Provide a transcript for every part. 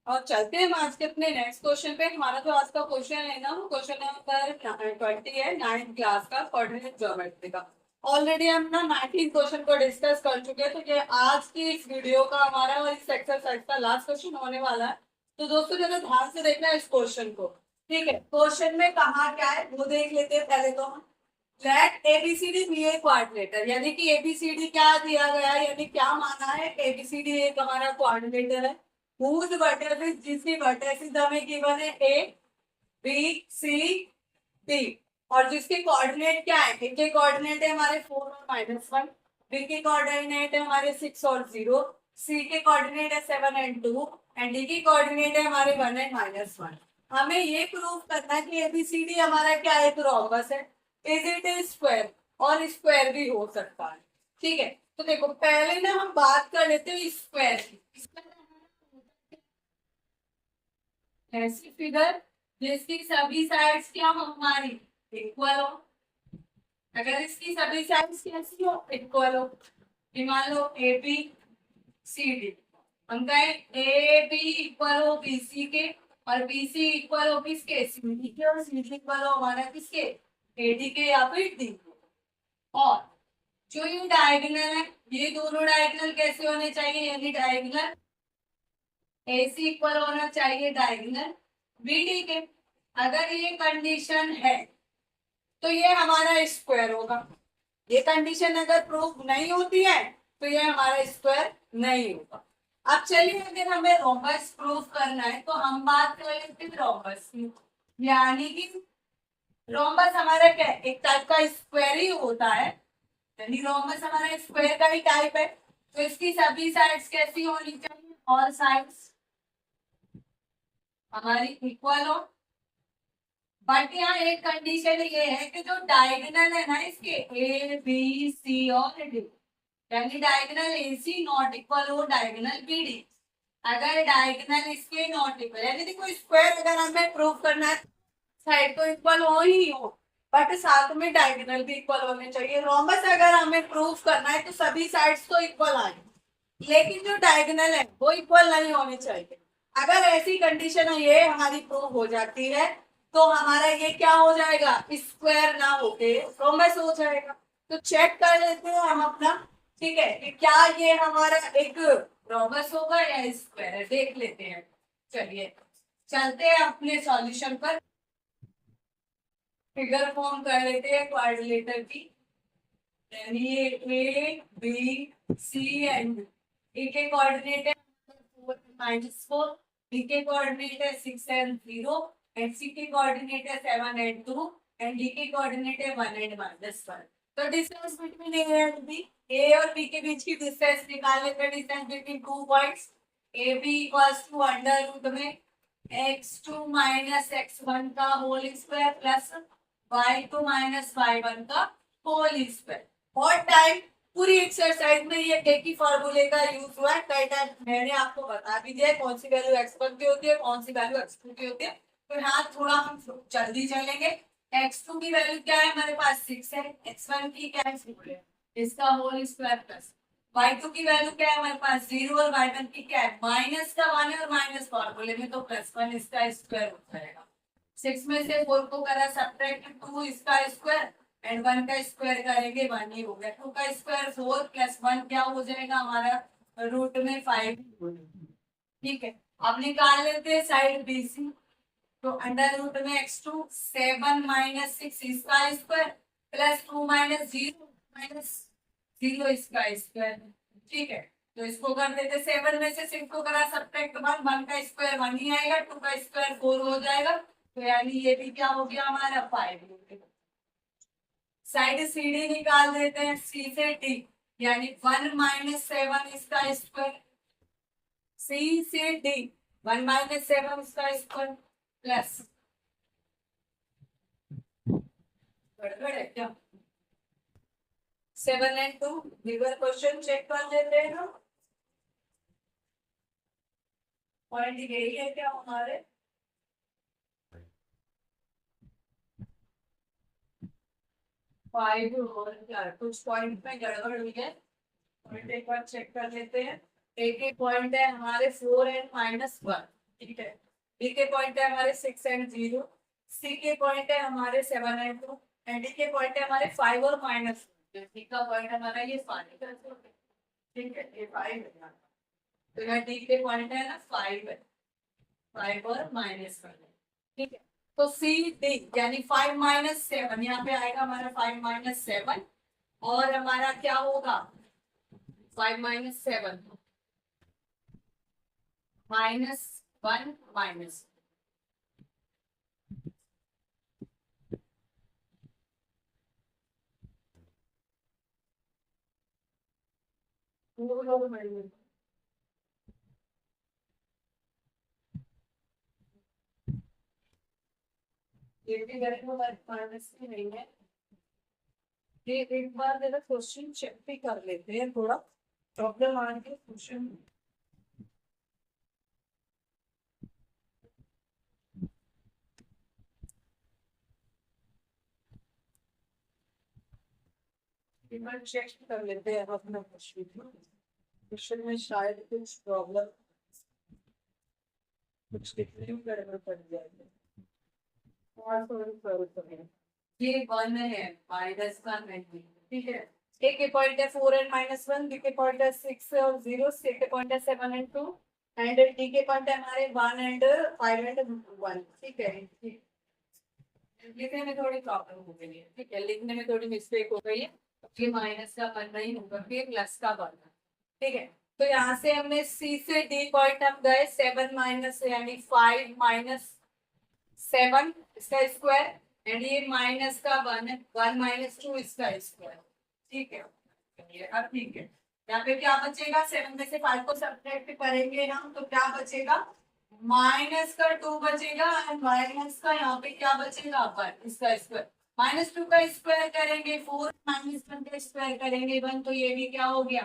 और चलते हैं हम आज के अपने नेक्स्ट क्वेश्चन पे। हमारा जो आज का क्वेश्चन है ना, वो क्वेश्चन नंबर 20 है, 9th क्लास का, कोऑर्डिनेट ज्योमेट्री का। ऑलरेडी हम ना 19 क्वेश्चन को डिस्कस कर चुके हैं, तो ये आज की इस वीडियो का हमारा और इस एक्सरसाइज का लास्ट क्वेश्चन होने वाला है। तो दोस्तों जरा ध्यान से देखना है इस क्वेश्चन को। ठीक है, क्वेश्चन में कहा क्या है वो देख लेते हैं पहले तो हम। Let ABCD be a quadrilateral, यानी कि एबीसीडी क्या दिया गया है, यानी क्या माना है, एबीसीडी एक हमारा क्वाड्रिलेटर है whose vertices, जिसकी vertices हमें गिवन है ए बी सी डी, और जिसके कोऑर्डिनेट क्या है, ए के कोऑर्डिनेट है हमारे 4 और -1, बी के कोऑर्डिनेट है हमारे 6 और 0, सी के कोऑर्डिनेट है 7 एंड 2, एंड डी के कोऑर्डिनेट है हमारे 1 एंड -1। हमें ये प्रूव करना है कि एबीसीडी हमारा क्या है, एक रोम्बस है। इज इट ए स्क्वायर, और स्क्वायर भी हो सकता है। ठीक है, तो देखो पहले ना हम बात कर लेते हैं स्क्वायर की। ऐसी फिगर जिसकी सभी साइड्स क्या हो हमारी, इक्वल हो। अगर इसकी सभी साइड्स कैसी हो, इक्वल हो। मान लो ए बी सी डी, हम कहें ए बी इक्वल हो बी सी के, और बी सी इक्वल हो किसके, सी डी के, और सी डी इक्वल हो हमारा किसके, ए डी के या फिर डी के। और जो ये डायगोनल है, ये दोनों डायगोनल कैसे होने चाहिए, यानी डायगोनल ए सी इक्वल होना चाहिए डायगोनल बी डी के। अगर ये कंडीशन है तो ये हमारा स्क्वायर होगा। ये कंडीशन अगर प्रूव नहीं होती है तो ये हमारा स्क्वायर नहीं होगा। अब चलिए, अगर हमें रोम्बस प्रूव करना है तो हम बात कर लेते हैं रोम्बस की। यानी कि रोम्बस हमारा क्या है, एक टाइप का स्क्वायर ही होता है, यानी रोम्बस हमारा स्क्वायर का ही टाइप है। तो इसकी सभी साइड्स कैसी होनी चाहिए, और साइड्स हमारी इक्वल हो। बट यहाँ एक कंडीशन ये है कि जो डायगोनल है ना इसके, ए बी सी और डी, यानी diagonal A C not equal हो डायगोनल बी डी। अगर डायगोनल इसके नॉट इक्वल, यानी देखो स्क्वायर अगर हमें प्रूव करना है साइड तो इक्वल हो ही हो, बट साथ में डायगोनल भी इक्वल होने चाहिए। रोम्बस अगर हमें प्रूव करना है तो सभी साइड्स तो इक्वल आए, लेकिन जो डायगोनल है वो इक्वल नहीं होनी चाहिए। अगर ऐसी कंडीशन है ये हमारी प्रूव हो जाती है तो हमारा ये क्या हो जाएगा, स्क्वायर ना होके रोम्बस हो जाएगा। तो चेक कर लेते हैं हम अपना। ठीक है, कि क्या ये हमारा एक रोम्बस होगा या स्क्वायर है, देख लेते हैं। चलिए चलते हैं अपने सॉल्यूशन पर। फिगर फॉर्म कर लेते हैं क्वाड्रिलेटर की। ये ए बी सी एंड ए के कोऑर्डिनेट है -4, बी के कोऑर्डिनेट है 6 एंड 0, एंड सी के कोऑर्डिनेट है 7 एंड 2, एंड डी के कोऑर्डिनेट है 1 एंड -1। तो distance between A and B, A और बी के बीच की डिस्टेंस निकाल लेते हैं। Distance between 2 points, A B equals to under root में x2 माइनस x1 का whole square plus y2 minus y1 का होल स्क्वायर। और टाइम पूरी एक्सरसाइज में ये एक ही फॉर्मूले का यूज हुआ है। कई टाइम मैंने आपको बता भी दिया है कौन सी वैल्यू x1 की होती है, कौन सी वैल्यू x2 की होती है। तो यहाँ थोड़ा हम जल्दी चलेंगे। x2 की वैल्यू क्या है हमारे पास 6 है, x1 की क्या है 4 है, इसका होल स्क्वायर प्लस y2 की वैल्यू क्या है हमारे पास 0, और y1 की क्या है माइनस का 1 है, और माइनस फॉर्मूले में तो +1 इसका स्क्वायर हो जाएगा। 6 में से 4 को करा सब्ट्रैक्ट 2 इसका स्क्वायर, एंड 1 का स्क्वायर करेंगे 1 ही हो गया। 2 का स्क्वायर 4 प्लस 1 क्या हो जाएगा हमारा रूट में 5। ठीक है, अब निकाल लेते हैं साइड बीसी। तो अंडर रूट में x2 7 माइनस 6 इसका स्क्वायर प्लस 2 माइनस 0 माइनस 0 इसका स्क्वायर। ठीक है, तो इसको कर देते 7 में से 6 को करा सब्ट्रैक्ट 1, 1 का स्क्वायर 1 ही आएगा, 2 का स्क्वायर 4 हो जाएगा। तो यानी ये भी क्या हो गया हमारा 5 हो गया। साइड सी डी निकाल देते हैं, सी से डी, यानी 1 माइनस 7 इसका स्क्वायर, सी से डी 1 माइनस 7 इसका स्क्वायर प्लस, गड़बड़ है क्या, 7 एंड 2 रिवर क्वेश्चन चेक कर लेते हैं हम। पॉइंट यही है क्या हमारे, फाइव और क्या कुछ पॉइंट में गड़बड़ हुई है। पॉइंट एक बार चेक कर लेते हैं। एक एक पॉइंट है हमारे 4 एंड -1, ठीक है। बी के पॉइंट है हमारे 6 एंड 0, सी के पॉइंट है हमारे 7 एंड 2, एंड डी के पॉइंट है हमारे 5 और माइनस। डी का पॉइंट हमारा ये 5 है, ठीक है, ये 5 है। तो यहाँ डी के पॉइंट है ना 5 है, 5 और -1 है, ठीक है। तो सी डी यानी 5 - 7, यहाँ पे आएगा हमारा 5 - 7, और हमारा क्या होगा 5 - 7 -1 माइनस। ये भी करेंगे माइनस की नहीं है। ये एक बार जरा क्वेश्चन चेक भी कर लेते हैं, थोड़ा प्रॉब्लम आ रही है क्वेश्चन। एक बार चेक कर लेते हैं अपना क्वेश्चन, क्वेश्चन में शायद कुछ प्रॉब्लम, कुछ लिखने में गड़बड़ पड़ जाएगी। और थोड़ी प्रॉब्लम है, ये 1 है -1 नहीं, ठीक है। ए के पॉइंट है 4 एंड -1, बी के पॉइंट है 6 और 0, सी के पॉइंट है 7 एंड 2, एंड डी के पॉइंट है हमारे 1 एंड 5 एंड 1, ठीक है। ठीक, लिखने में थोड़ी प्रॉब्लम हो गई है, ठीक है, लिखने में थोड़ी मिस्टेक हो गई है। ये माइनस का बन नहीं होगा, फिर प्लस का बनना, ठीक है। तो यहाँ से हमने सी से डी पॉइंट हम गए 7 माइनस यानी 5 - 7 इसका स्क्वायर, एंड ये माइनस का 1 - 2 इसका स्क्वायर, ठीक है। अब ठीक है, यहाँ पे क्या बचेगा, 7 में से 5 को सब्ट्रैक्ट करेंगे हम तो क्या बचेगा, -2 बचेगा, एंड माइनस का यहाँ पे क्या बचेगा 1 इसका स्क्वायर, -2 का स्क्वायर करेंगे 4, -1 का स्क्वायर करेंगे 1, तो ये भी क्या हो गया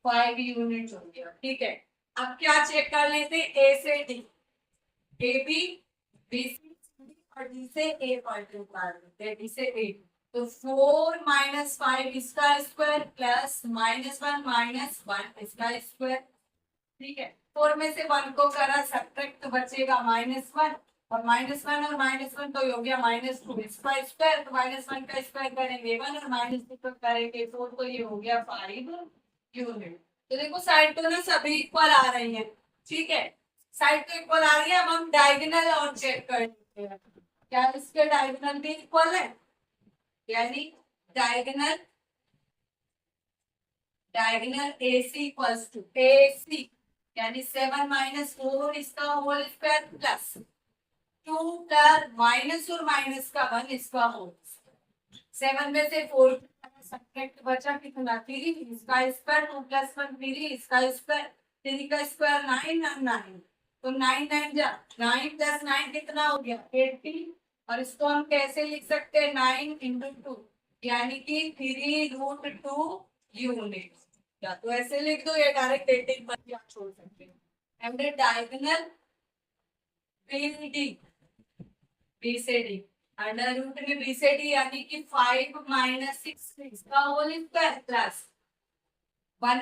5 यूनिट हो गया, ठीक है। अब क्या चेक कर लेते, ए से D, A B, B C और डी से ए पॉइंट निकाल लेते हैं, डी से ए। तो 4 - 5 इसका स्क्वायर प्लस -1 - 1 इसका स्क्वायर, ठीक है। 4 में से 1 को करा सब्ट्रैक्ट तो बचेगा -1, और -1 और -1 तो हो गया -2 इसका स्क्वायर, तो -1 का स्क्वायर करेंगे 1 और -2 का करेंगे 4, तो ये हो गया 5 यूनिट। तो देखो साइड तो ना सभी इक्वल आ रही है, ठीक है, साइड तो इक्वल आ रही है। अब हम डायगोनल और चेक कर लेते हैं, क्या इसके डायगोनल भी इक्वल है, यानी diagonal diagonal AC equals to AC, यानी 7 - 4 इसका होल स्क्वायर प्लस 2 का माइनस और माइनस का 1 इसका होल, 7 में से 4 सब्ट्रैक्ट बचा कितना 3 इसका स्क्वायर, 2 + 1 3 इसका स्क्वायर, 3 का स्क्वायर 9 और 9, तो 9 9 जा 9 + 9 कितना हो गया 18, और इसको हम कैसे लिख सकते हैं 9 × 2 यानी कि 3√2 यूनिट, या तो ऐसे लिख दो या डायरेक्ट 18 पर भी आप छोड़ सकते हैं। एंड डायगोनल बी से डी, अंडर रूट में बी से डी यानी कि 5 - 6 इसका होल स्क्वायर प्लस 1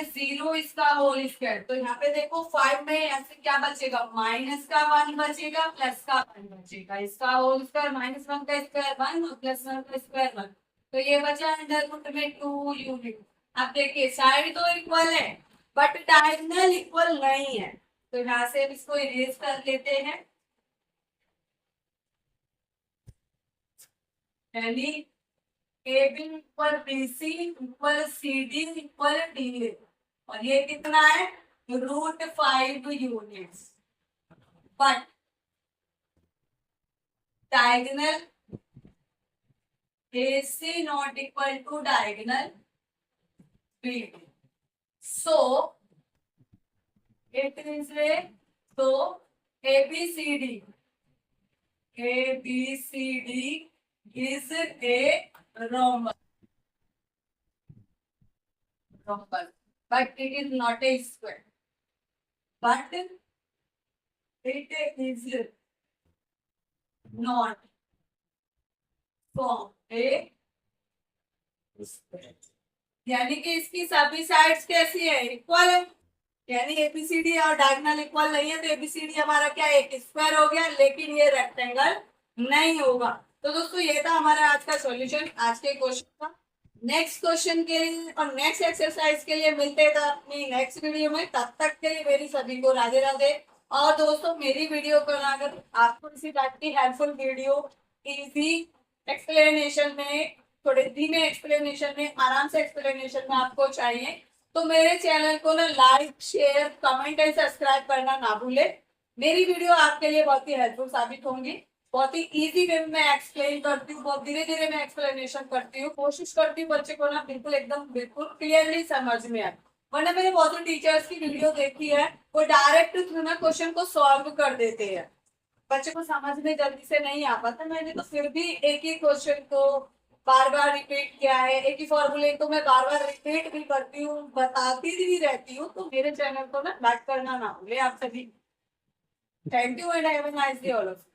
- 0 इसका होल स्क्वायर। तो यहाँ पे देखो 5 में ऐसे क्या बचेगा, माइनस का 1 बचेगा प्लस का 1 बचेगा, इसका होल स्क्वायर -1 का स्क्वायर 1 और +1 का स्क्वायर 1, तो ये बचा अंडर रूट में 2 यूनिट। अब देखिए साइड तो इक्वल है बट डायगोनल इक्वल नहीं है, तो यहाँ से इसको इरेज कर लेते हैं, यानी A B equal B C equal C D equal D A, और ये कितना है √5 units, but diagonal A C not equal to diagonal B D, so it is A, so ABCD is a rhombus, but it is not a square, but it is not from a square, यानी कि इसकी सभी sides कैसी है equal है, यानी ABCD और diagonal equal नहीं है, तो एबीसीडी हमारा क्या है, एक स्क्वायर हो गया, लेकिन ये रेक्टेंगल नहीं होगा। तो दोस्तों ये था हमारा आज का सॉल्यूशन आज के क्वेश्चन का। नेक्स्ट क्वेश्चन के लिए और नेक्स्ट एक्सरसाइज के लिए मिलते हैं अपनी नेक्स्ट वीडियो में। तब तक के लिए मेरी सभी को राधे राधे। और दोस्तों मेरी वीडियो को अगर आपको इसी टाइप की हेल्पफुल वीडियो इजी एक्सप्लेनेशन में, थोड़े धीमे एक्सप्लेनेशन में, आराम से एक्सप्लेनेशन में आपको चाहिए, तो मेरे चैनल को ना like share comment and subscribe करना ना भूले। मेरी वीडियो आपके लिए बहुत ही हेल्पफुल साबित होंगी। बहुत ही इजी वे में एक्सप्लेन करती हूँ, बहुत धीरे धीरे मैं एक्सप्लेनेशन करती हूँ, कोशिश करती हूँ बच्चे को ना बिल्कुल एकदम बिल्कुल क्लियरली समझ में आए। वरना मैंने बहुत से टीचर्स की वीडियो देखी है, वो डायरेक्ट थ्रू ना क्वेश्चन को सॉल्व कर देते हैं, बच्चे को समझ में जल्दी से नहीं आ पाता। मैंने तो फिर भी एक ही क्वेश्चन को बार बार रिपीट किया है, एक ही फॉर्मूले को मैं बार बार रिपीट भी करती हूँ, बताती भी रहती हूँ। तो मेरे चैनल को ना लाइक करना ना भूले आप सभी। Thank you and have a nice day all of you.